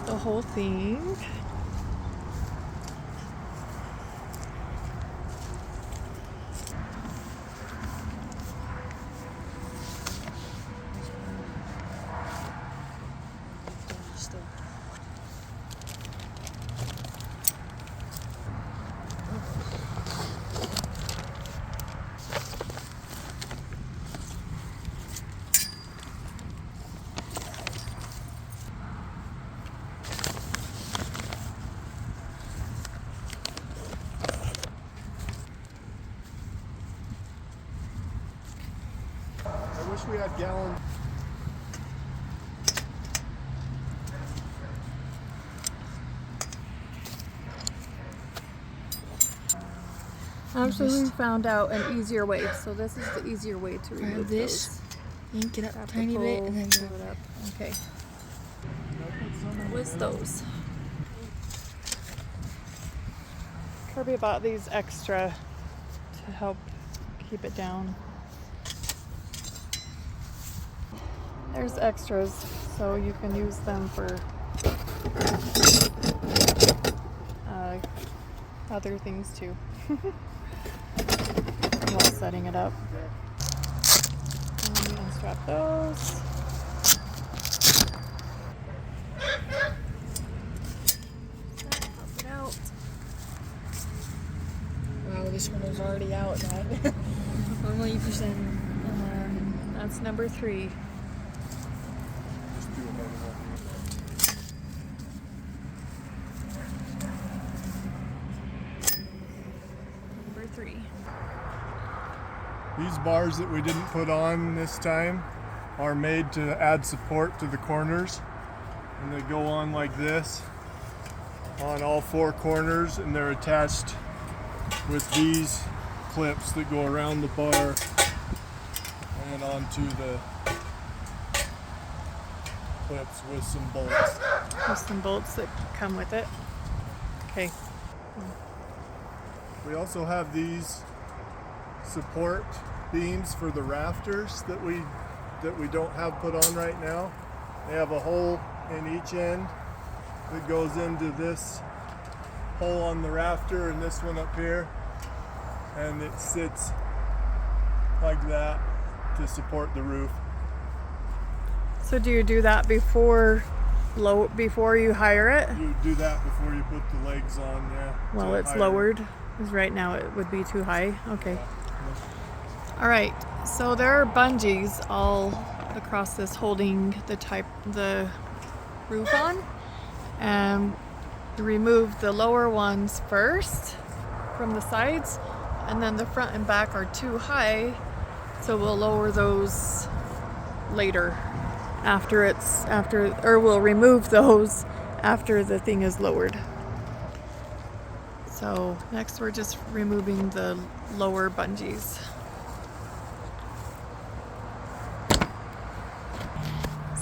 the whole thing. I wish we had gallons. Actually, we found out an easier way, so this is the easier way to remove this. those. Yank it up a tiny bit and then pull it up. Okay. With those. Kirby bought these extra to help keep it down. There's extras, so you can use them for other things too. While setting it up. And unstrap those. Pop it out. Wow, this one is already out, right? Normally you just That's number 3. Number 3. These bars that we didn't put on this time are made to add support to the corners, and they go on like this on all 4 corners, and they're attached with these clips that go around the bar and onto the clips with some bolts. There's some bolts that come with it. Okay. We also have these support beams for the rafters that we don't have put on right now. They have a hole in each end that goes into this hole on the rafter and this one up here, and it sits like that to support the roof. So do you do that before you hire it? You do that before you put the legs on, yeah. Well, it's lowered, because right now it would be too high. Okay. All right. So there are bungees all across this holding the roof on, and remove the lower ones first from the sides, and then the front and back are too high, so we'll lower those later we'll remove those after the thing is lowered. So next we're just removing the lower bungees.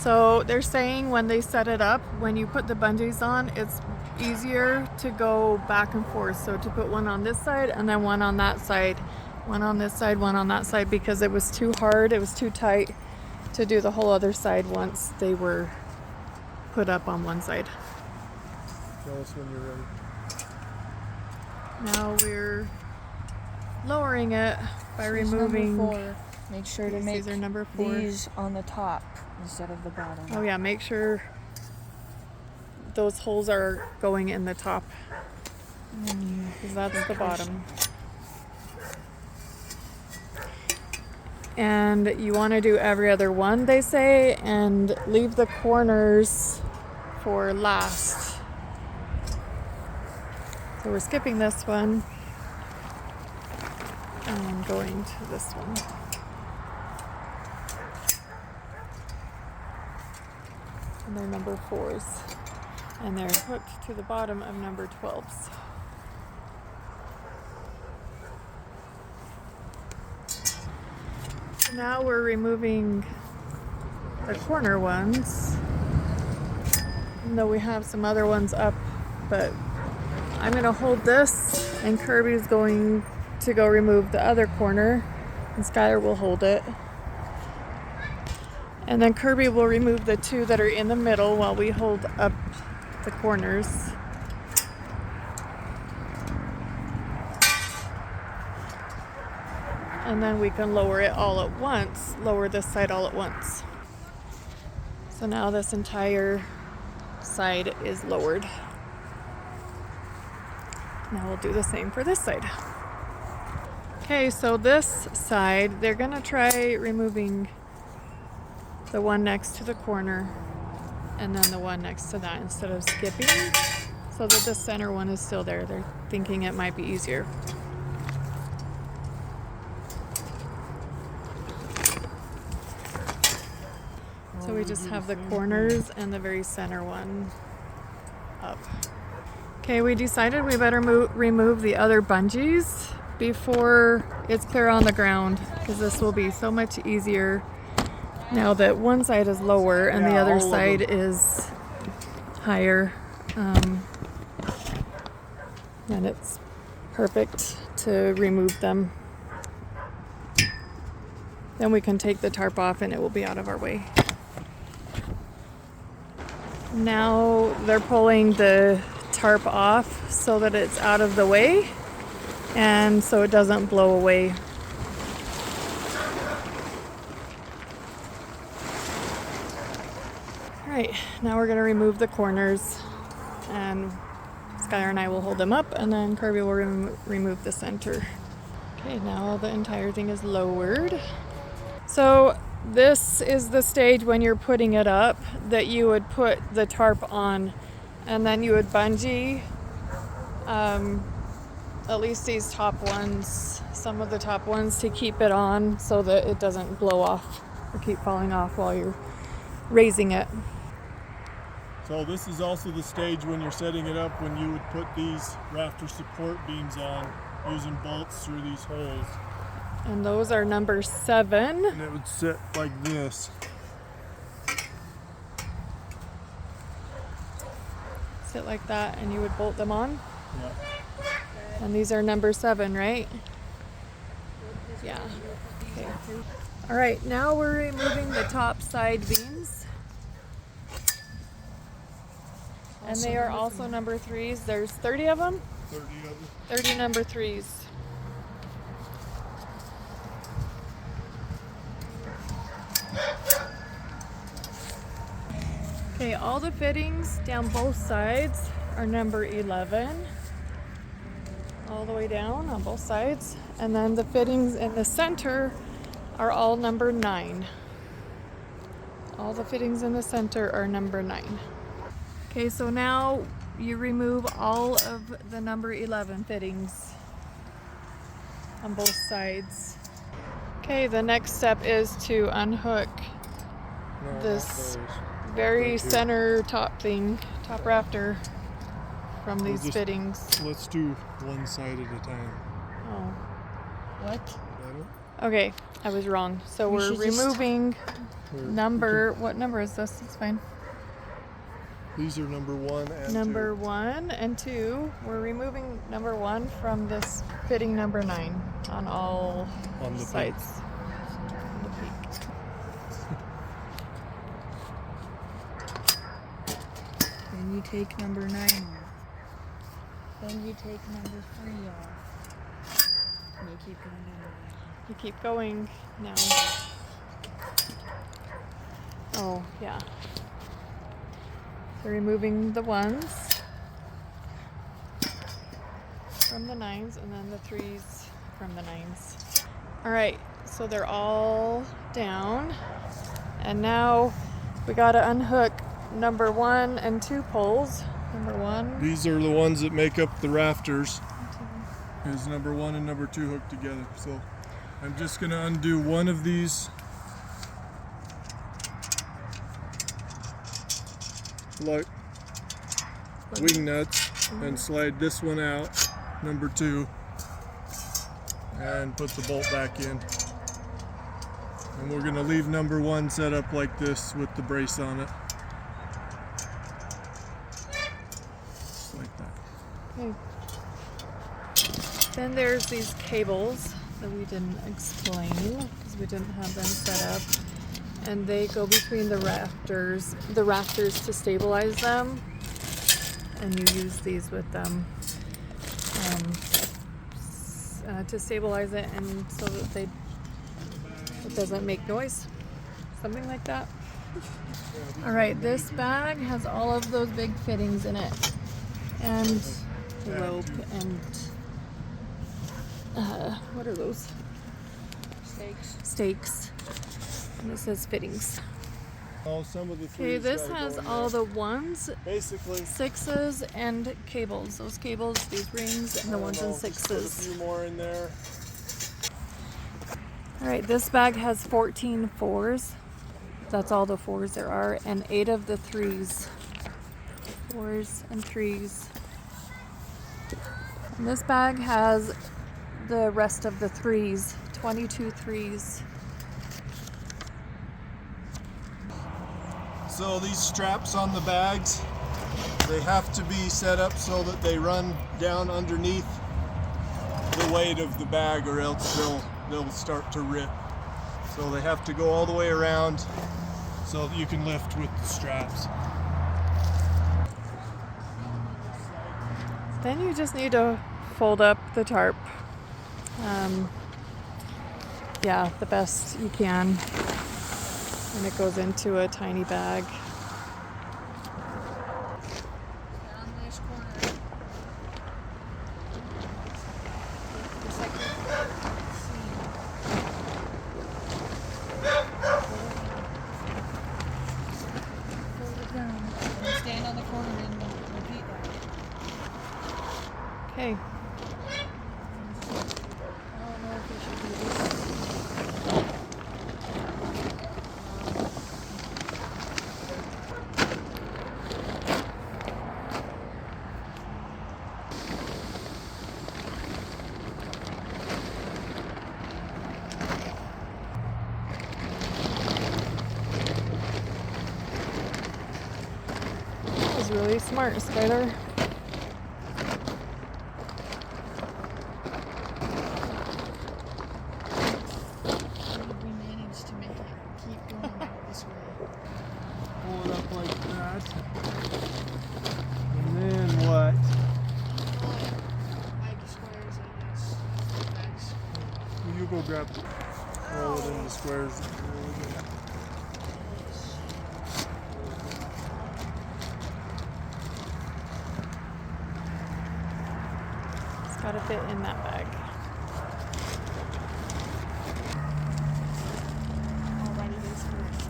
So they're saying when they set it up, when you put the bungees on, it's easier to go back and forth. So to put one on this side and then one on that side, one on this side, one on that side, because it was too hard, it was too tight to do the whole other side once they were put up on one side. Tell us when you're ready. Now we're lowering it by removing. Number 4. Make sure to make these are number 4. These on the top instead of the bottom. Oh yeah, make sure those holes are going in the top, because that's the bottom. And you want to do every other one, they say, and leave the corners for last. So we're skipping this one and going to this one. And they're number 4s, and they're hooked to the bottom of number 12s. Now we're removing the corner ones, even though we have some other ones up, but I'm going to hold this, and Kirby's going to go remove the other corner, and Skylar will hold it. And then Kirby will remove the 2 that are in the middle while we hold up the corners. And then we can lower it all at once, lower this side all at once. So now this entire side is lowered. Now we'll do the same for this side. Okay, so this side, they're gonna try removing the one next to the corner and then the one next to that instead of skipping, so that the center one is still there. They're thinking it might be easier. So we just have the corners and the very center one up. Okay, we decided we better remove the other bungees before it's clear on the ground, because this will be so much easier now that one side is lower and the other side is higher. And it's perfect to remove them. Then we can take the tarp off and it will be out of our way. Now they're pulling the tarp off so that it's out of the way and so it doesn't blow away. Alright, now we're going to remove the corners, and Skylar and I will hold them up, and then Kirby will remove the center. Okay, now the entire thing is lowered. So this is the stage when you're putting it up that you would put the tarp on, and then you would bungee at least these top ones, some of the top ones, to keep it on so that it doesn't blow off or keep falling off while you're raising it. So this is also the stage when you're setting it up, when you would put these rafter support beams on using bolts through these holes. And those are number 7. And it would sit like this. Sit like that and you would bolt them on. Yeah. And these are number 7, right? Yeah. Okay. All right, now we're removing the top side beams. And they are also number 3s. There's 30 of them? 30 of them. 30 number 3s. Okay, all the fittings down both sides are number 11. All the way down on both sides. And then the fittings in the center are all number 9. All the fittings in the center are number 9. Okay, so now you remove all of the number 11 fittings on both sides. Okay, the next step is to unhook this very center top rafter from these fittings. Let's do one side at a time. Oh. What? Okay, I was wrong. So we're removing what number is this? It's fine. These are number 1 and Number 2. 1 and 2. We're removing number 1 from this fitting number 9 on all On the sides. Then you take number 9 off. Then you take number 3 off. And you keep going down. You keep going now. Oh, yeah. So removing the 1s from the 9s and then the 3s from the 9s. All right, so they're all down. And now we gotta unhook number 1 and 2 poles. Number 1. These are the ones that make up the rafters. Is number 1 and number 2 hooked together. So I'm just going to undo one of these like wing nuts and slide this one out, number 2, and put the bolt back in. And we're going to leave number 1 set up like this with the brace on it. Just like that. Okay. Then there's these cables that we didn't explain because we didn't have them set up. And they go between the rafters to stabilize them. and you use these with them to stabilize it and so that it doesn't make noise, something like that. All right, this bag has all of those big fittings in it, and the rope and what are those? Stakes. And it says fittings. Oh, some of the Okay, threes this gotta has go in all there. the ones, Basically, 6s, and cables. Those cables, these rings, and the ones and just put a 6s. few more in there. All right, this bag has 14 4s. That's all the 4s there are, and 8 of the 3s. 4s and 3s. And this bag has the rest of the 3s, 22 3s. So these straps on the bags, they have to be set up so that they run down underneath the weight of the bag, or else they'll start to rip. So they have to go all the way around so that you can lift with the straps. Then you just need to fold up the tarp. Yeah, the best you can. And it goes into a tiny bag. On this corner. It's like fold it down. And stand on the corner and repeat that. Okay. I don't know if we should do this. That was really smart, Skylar. We managed to make it keep going out this way. Pull it up like that. And then what? Like squares, I guess. Bags. You go grab it. Roll it into squares. It's got to fit in that bag. Alrighty, this works.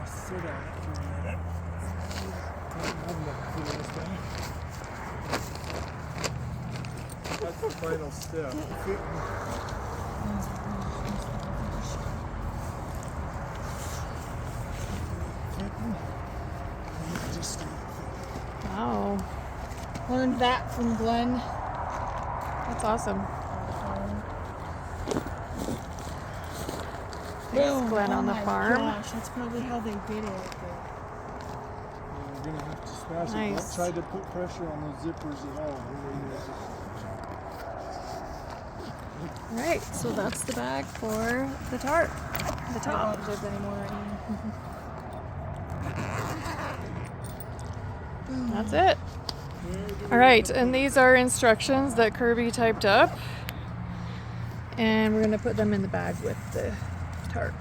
Sit on it for a minute. That's the final step. Wow, Learned that from Glenn. that's awesome. Thanks, Glenn, on the farm. Gosh, that's probably how they did it. We're gonna have to smash it. Nice. Don't try to put pressure on those zippers at all. All right, so that's the bag for the tarp, the I top. don't zip anymore right now. That's it. All right, and these are instructions that Kirby typed up, and we're gonna put them in the bag with the tarp.